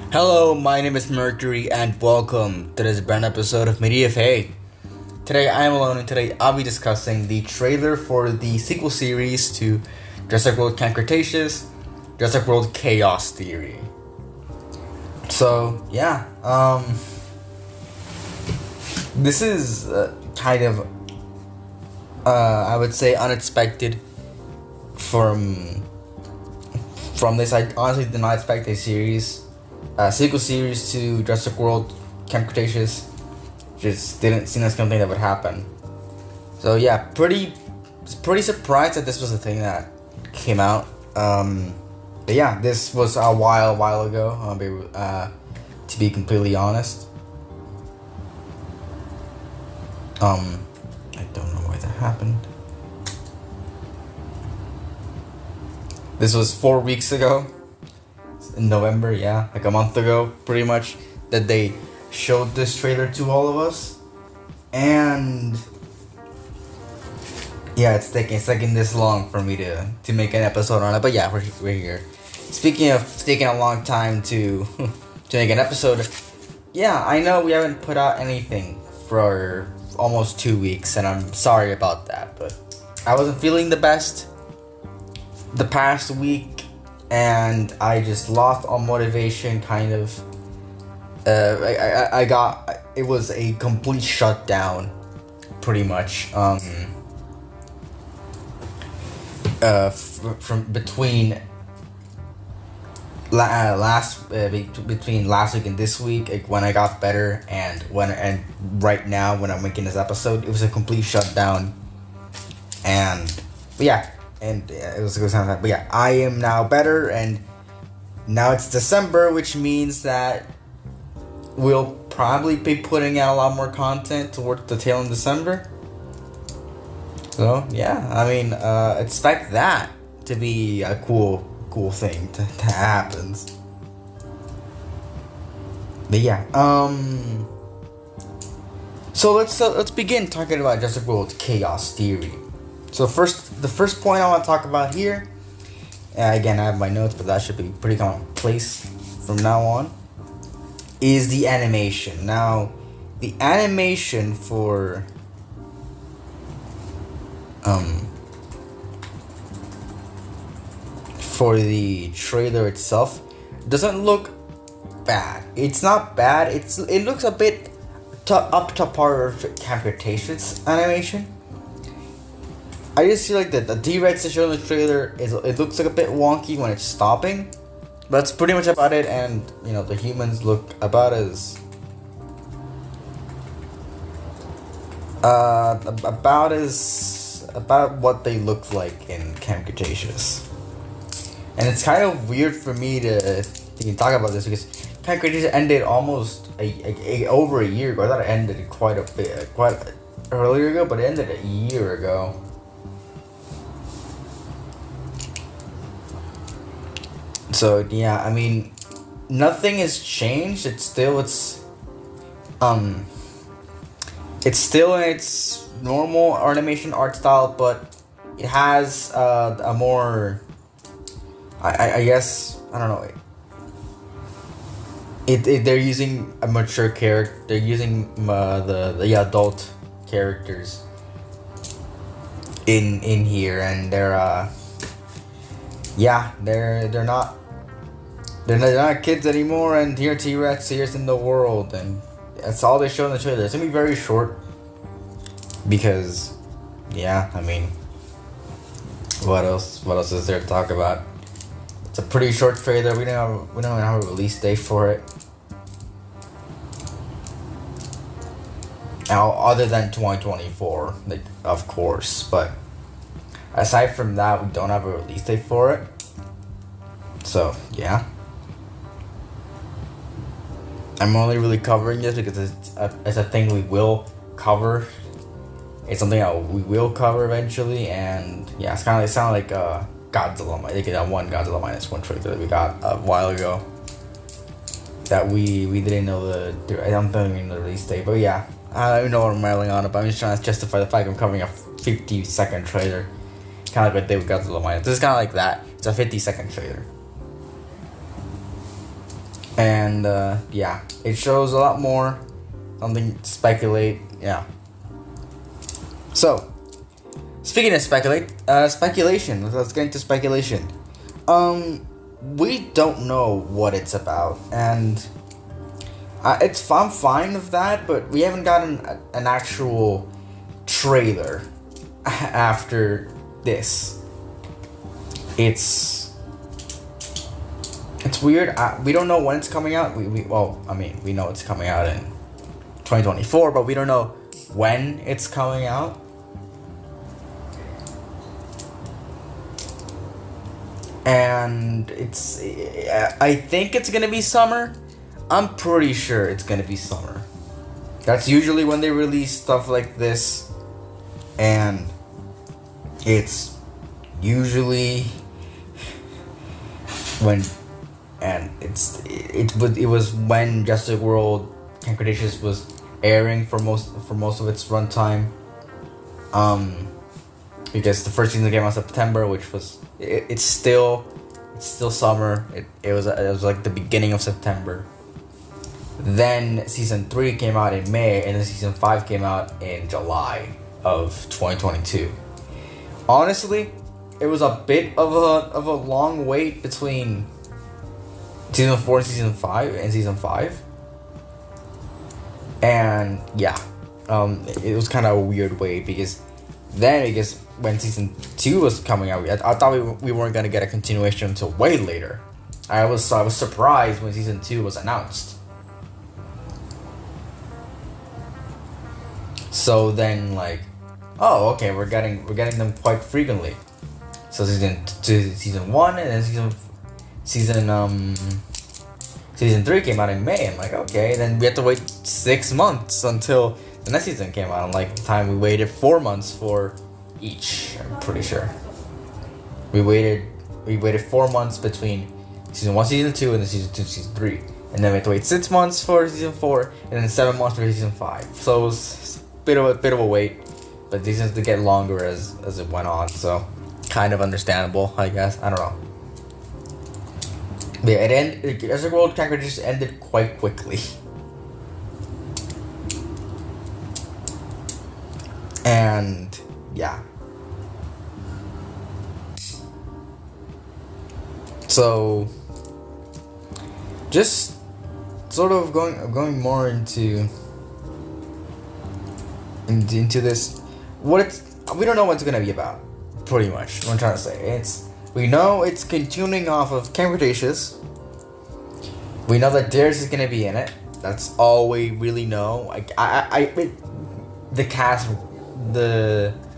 Hello, my name is Mercury, and welcome to this brand episode of Media Fay. Today I am alone, and today I'll be discussing the trailer for the sequel series to Jurassic World Camp Cretaceous, Jurassic World Chaos Theory. So, this is kind of, I would say, unexpected from this. I honestly did not expect a sequel series to Jurassic World Camp Cretaceous. Just didn't seem like something that would happen. So yeah, pretty surprised that this was a thing that came out. But yeah, this was a while ago. To be completely honest. I don't know why that happened. This was 4 weeks ago. In November, like a month ago, pretty much, that they showed this trailer to all of us, and it's taking this long for me to make an episode on it. But yeah, we're here. Speaking of taking a long time to make an episode, I know we haven't put out anything for almost 2 weeks, and I'm sorry about that. But I wasn't feeling the best the past week. And I just lost all motivation, kind of. It was a complete shutdown, pretty much. From between between last week and this week, like, when I got better, and right now when I'm making this episode, it was a complete shutdown. And it was a good time. But I am now better, and now it's December, which means that we'll probably be putting out a lot more content towards the tail in December. So expect that to be a cool thing to happen. But so let's begin talking about Jurassic World Chaos Theory. So the first point I want to talk about here, again, I have my notes, but that should be pretty commonplace from now on, is the animation. Now, the animation for the trailer itself doesn't look bad. It's not bad. It looks a bit up to par of Camp Cretaceous animation. I just feel like the T-Rex they showed in the trailer it looks like a bit wonky when it's stopping, but that's pretty much about it. And the humans look about what they look like in Camp Cretaceous. And it's kind of weird for me to talk about this because Camp Cretaceous ended almost over a year ago. I thought it ended quite earlier ago, but it ended a year ago. So nothing has changed. It's still in its normal animation art style, but it has a more, I guess, I don't know. They're using a mature character. They're using the adult characters in here, and they're They're not kids anymore, and here T-Rex, here's in the world, and that's all they show in the trailer. It's gonna be very short because, what else is there to talk about? It's a pretty short trailer. We don't even have a release date for it. Now, other than 2024, of course, but aside from that, we don't have a release date for it. So, I'm only really covering this because it's a thing we will cover. It's something that we will cover eventually, and it's sounded like Godzilla. I think that one Godzilla minus one trailer that we got a while ago. That we didn't know I don't think the release date, but I don't even know what I'm rambling on about. I'm just trying to justify the fact I'm covering a 50-second trailer. Kind of like what they Godzilla minus. This is kind of like that. It's a 50-second trailer. And yeah, it shows a lot more. Something to speculate. Yeah. So, speaking of speculation. Let's get into speculation. We don't know what it's about, and I'm fine with that. But we haven't gotten an actual trailer after this. It's weird. We don't know when it's coming out. We know it's coming out in 2024, but we don't know when it's coming out. And I think it's gonna be summer. I'm pretty sure it's gonna be summer. That's usually when they release stuff like this, and it's usually when. And it was when Jurassic World Camp Cretaceous was airing for most of its runtime. Because the first season came out in September, which was it's still summer. It was like the beginning of September. Then season 3 came out in May, and then season 5 came out in July of 2022. Honestly, it was a bit of a long wait between Season 4 and Season 5. And yeah, it was kind of a weird way because when Season 2 was coming out, I thought we weren't gonna get a continuation until way later. I was surprised when Season 2 was announced. So then, like, oh, okay, we're getting them quite frequently. So season 1, and then season 3 came out in May. I'm like, okay, then we had to wait 6 months until the next season came out. Like the time we waited 4 months for each. I'm pretty sure we waited 4 months between season 1, season 2, and then season 2, season 3, and then we had to wait 6 months for season 4, and then 7 months for season 5. So it was a bit of a wait, but these seasons to get longer as it went on. So kind of understandable, I guess. I don't know. But yeah, Jurassic World Camp Cretaceous ended quite quickly. And yeah. So just sort of going more into this. We don't know what it's gonna be about. Pretty much, what I'm trying to say. We know it's continuing off of Camp Cretaceous. We know that Darius is gonna be in it. That's all we really know. The cast,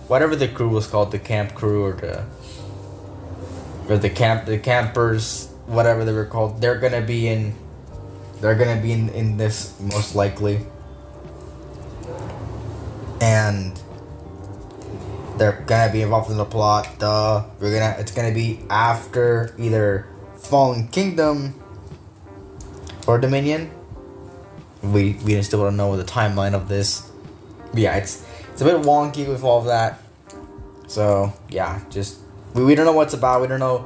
whatever the crew was called, the camp crew or the campers, whatever they were called, they're gonna be in this most likely. And they're gonna be involved in the plot. It's gonna be after either Fallen Kingdom or Dominion. We still don't know the timeline of this. But yeah, it's a bit wonky with all of that. So yeah, just we don't know what's about. We don't know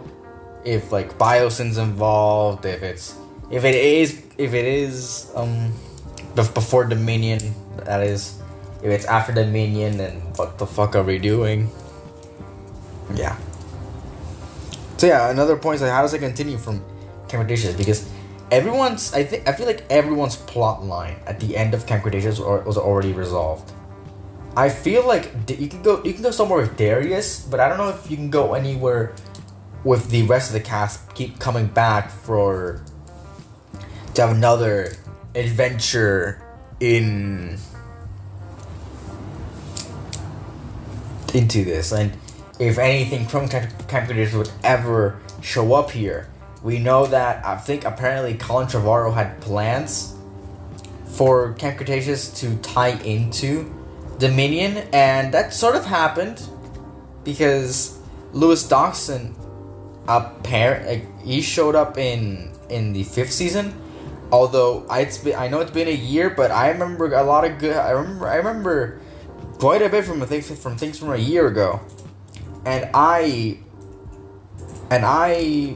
if like Biosin's involved. If it is before Dominion, that is. If it's after Dominion, then what the fuck are we doing? Yeah. So yeah, another point is like, how does it continue from Camp Cretaceous? Because I feel like everyone's plot line at the end of Camp Cretaceous was already resolved. I feel like you can go somewhere with Darius, but I don't know if you can go anywhere with the rest of the cast. Keep coming back to have another adventure into this, and if anything from Camp Cretaceous would ever show up here. We know that I think apparently Colin Trevorrow had plans for Camp Cretaceous to tie into Dominion, and that sort of happened because Lewis Dawson he showed up in the 5th season. Although I know it's been a year, but I remember a lot of good. I remember quite a bit from things from a year ago, and I And I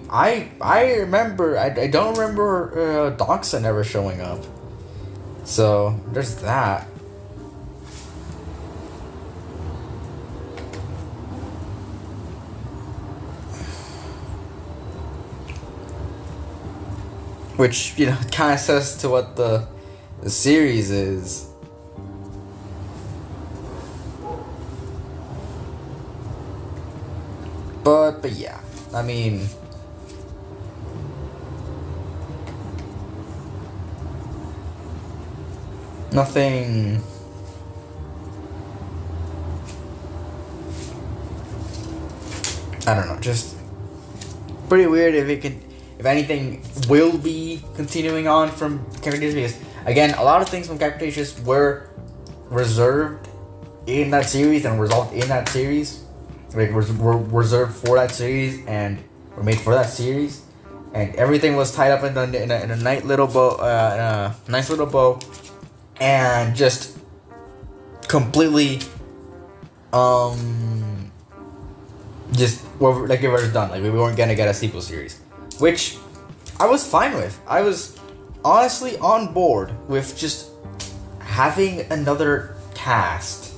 remember I don't remember Doxa never showing up. So there's that. Which, kind of says to what the series is. But yeah, I mean, nothing. I don't know, just pretty weird if anything will be continuing on from Cretaceous, because again, a lot of things from Cretaceous were reserved in that series and resolved in that series, like were reserved for that series and were made for that series, and everything was tied up in a nice little bow, and just completely just like it was done. Like we weren't gonna get a sequel series, which I was fine with. I was honestly on board with just having another cast.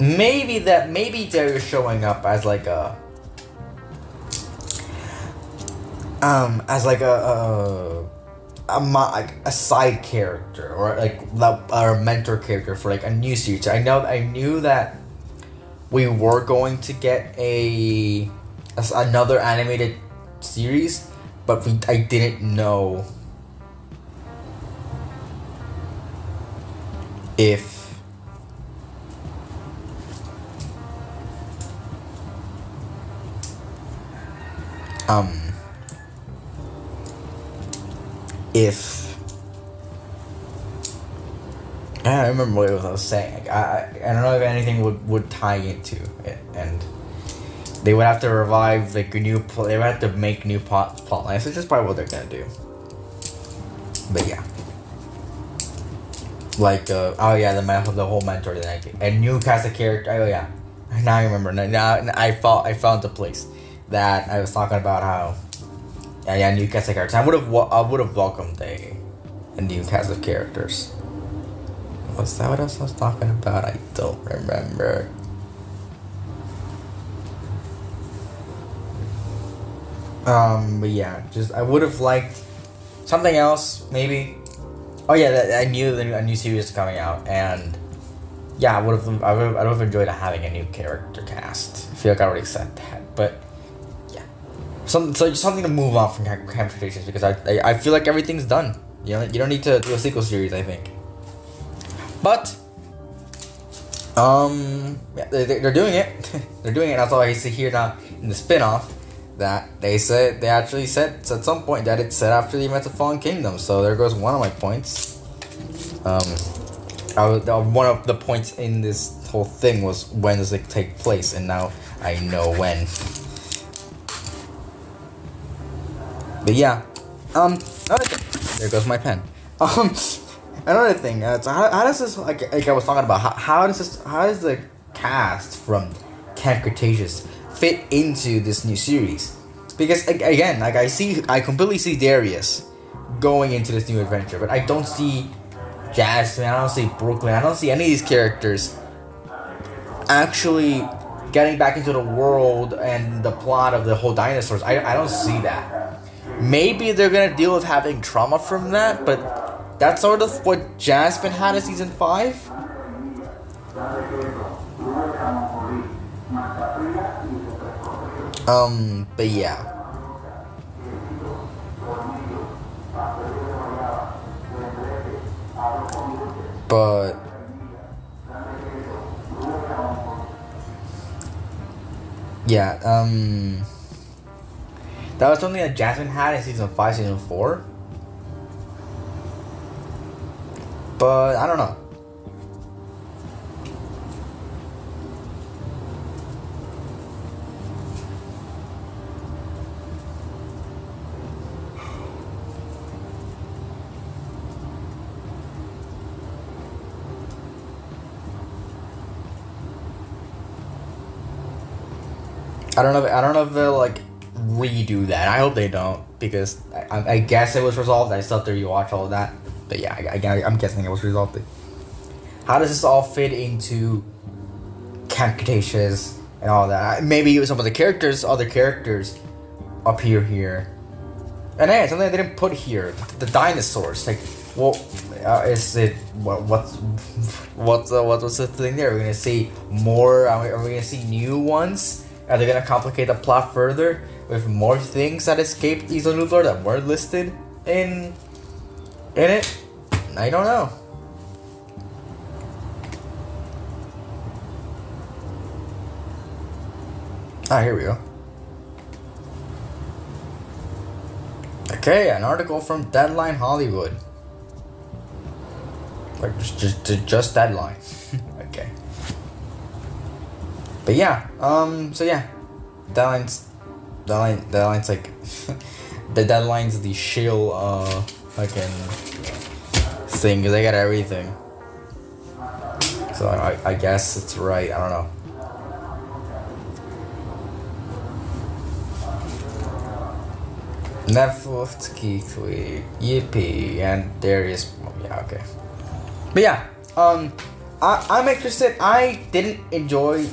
Maybe Darius showing up as like a side character, or like a mentor character for like a new series. I knew that we were going to get another animated series, but I didn't know if I don't remember what I was saying. I don't know if anything would tie into it, and they would have to revive like they would have to make new plot lines, which is probably what they're gonna do. But yeah, like the whole mentor thing, a new cast of character. Oh yeah, now I remember. Now I found the place that I was talking about how new cast of characters. I would have welcomed a new cast of characters. Was that what else I was talking about? I don't remember. But yeah, just I would have liked something else, maybe. Oh yeah, I knew a new series was coming out, and yeah, I would have enjoyed having a new character cast. I feel like I already said that, but yeah, something to move on from Cretaceous, because I feel like everything's done. You don't need to do a sequel series, I think. But yeah, they're doing it. They're doing it. That's all I see here now in the spin-off, that they actually said at some point that it's set after the events of Fallen Kingdom. So there goes one of my points. One of the points in this whole thing was when does it take place, and now I know when. But yeah, there goes my pen. Another thing, so how does this, like I was talking about, how does the cast from Camp Cretaceous fit into this new series? Because again, like I completely see Darius going into this new adventure, but I don't see Jasmine, I don't see Brooklyn, I don't see any of these characters actually getting back into the world and the plot of the whole dinosaurs. I don't see that. Maybe they're gonna deal with having trauma from that, but that's sort of what Jasmine had in season 5. But yeah. But yeah, that was something that Jasmine had in season 5, season 4. But I don't know. I don't know if they'll like redo that. I hope they don't, because I guess it was resolved. I still have to rewatch all of that. But yeah, I'm guessing it was resolved. How does this all fit into Camp Cretaceous and all that? Maybe some of the characters, other characters, appear here. And hey, something I didn't put here: the dinosaurs. Like, what is it? What's the thing there? We're gonna see more. Are we gonna see new ones? Are they gonna complicate the plot further with more things that escaped Isla Nublar that weren't listed in it? I don't know. Ah, here we go. Okay, an article from Deadline Hollywood. Like just Deadline. Okay. But yeah, so yeah, Deadline's like the Deadline's the shill fucking thing, because they got everything. So I guess it's right. I don't know. Netflix, Keith, Yippee, and there is, yeah, okay. But yeah, I'm interested. I didn't enjoy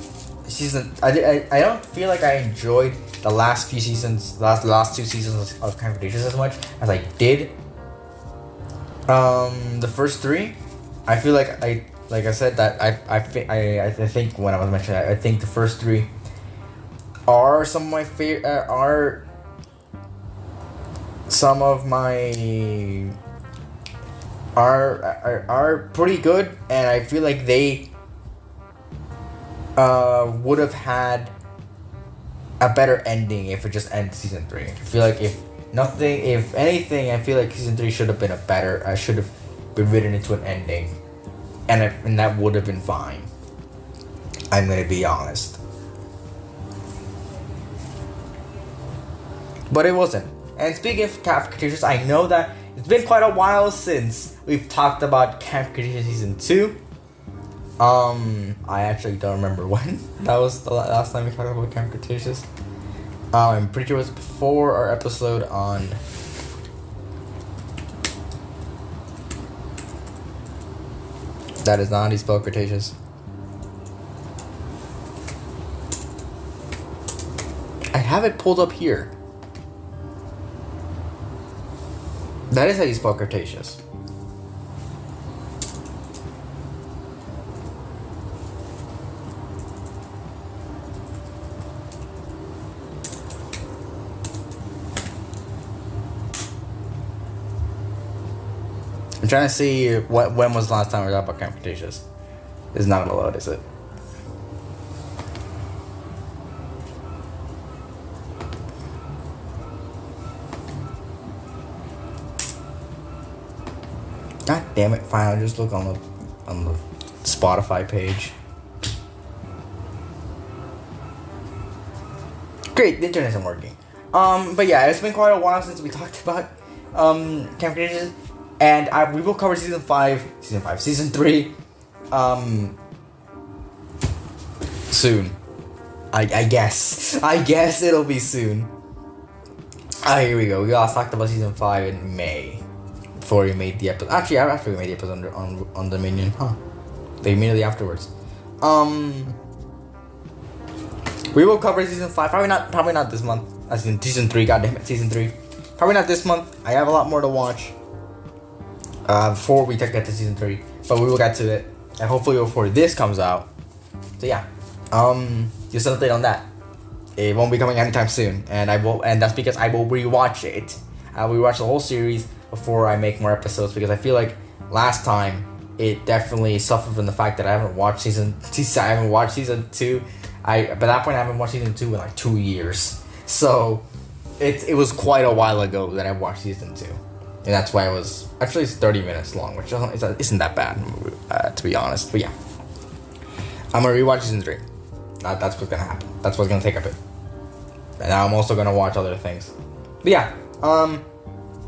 season. I don't feel like I enjoyed the last few seasons, last 2 seasons of Camp Cretaceous as much as I did the first 3. I feel like I said that I think when I was mentioning that, I think the first 3 are some of my favorite, are some of my are pretty good, and I feel like they would have had a better ending if it just ended season 3. I feel like if anything, I feel like season 3 should have been should have been written into an ending, and that would have been fine. I'm gonna be honest, but it wasn't. And speaking of Camp Cretaceous, I know that it's been quite a while since we've talked about Camp Cretaceous season 2. I actually don't remember when that was the last time we talked about Camp Cretaceous. I'm pretty sure it was before our episode on that is not how you spell Cretaceous. I have it pulled up here. That is how you spell Cretaceous. I'm trying to see when was the last time we talked about Camp Cretaceous. It's not gonna load, is it? God damn it! Fine, I'll just look on the Spotify page. Great, the internet isn't working. But yeah, it's been quite a while since we talked about Camp Cretaceous, and we will cover season 3, soon. I guess it'll be soon. Here we go. We all talked about season 5 in May. Before we made the episode. Actually, after we made the episode on Dominion. Immediately afterwards. We will cover season 5. Probably not this month. Season 3, goddammit, season 3. Probably not this month. I have a lot more to watch. Before we get to season 3. But we will get to it. And hopefully before this comes out. So yeah. Just an update on that. It won't be coming anytime soon. And that's because I will rewatch it. I'll rewatch the whole series before I make more episodes, because I feel like last time it definitely suffered from the fact that I haven't watched season 2. By that point I haven't watched season 2 in like 2 years. So it was quite a while ago that I watched season 2. And that's why it's 30 minutes long, which isn't that bad, to be honest. But yeah. I'm gonna rewatch season 3. That's what's gonna happen. That's what's gonna take a bit. And I'm also gonna watch other things. But yeah,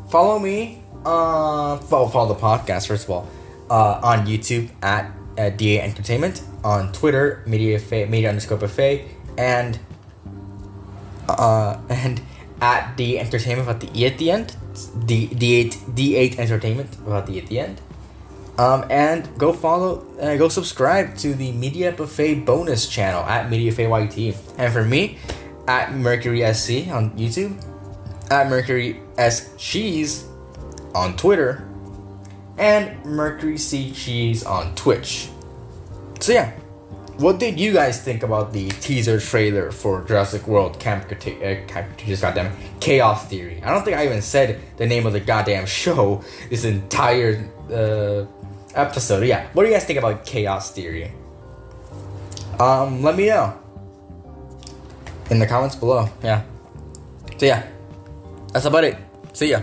follow me. Follow the podcast first of all. On YouTube at DA Entertainment. On Twitter, media_buffet, and And at the entertainment without the E at the end. D8 entertainment without the E at the end. And go go subscribe to the Media Buffet bonus channel at Media Buffet YT. And for me, at Mercury SC on YouTube, at Mercury S Cheese on Twitter, and Mercury C Cheese on Twitch. So yeah, what did you guys think about the teaser trailer for Jurassic World Chaos Theory? I don't think I even said the name of the goddamn show this entire episode. Yeah, what do you guys think about Chaos Theory? Let me know in the comments below. Yeah. So yeah, that's about it. See ya.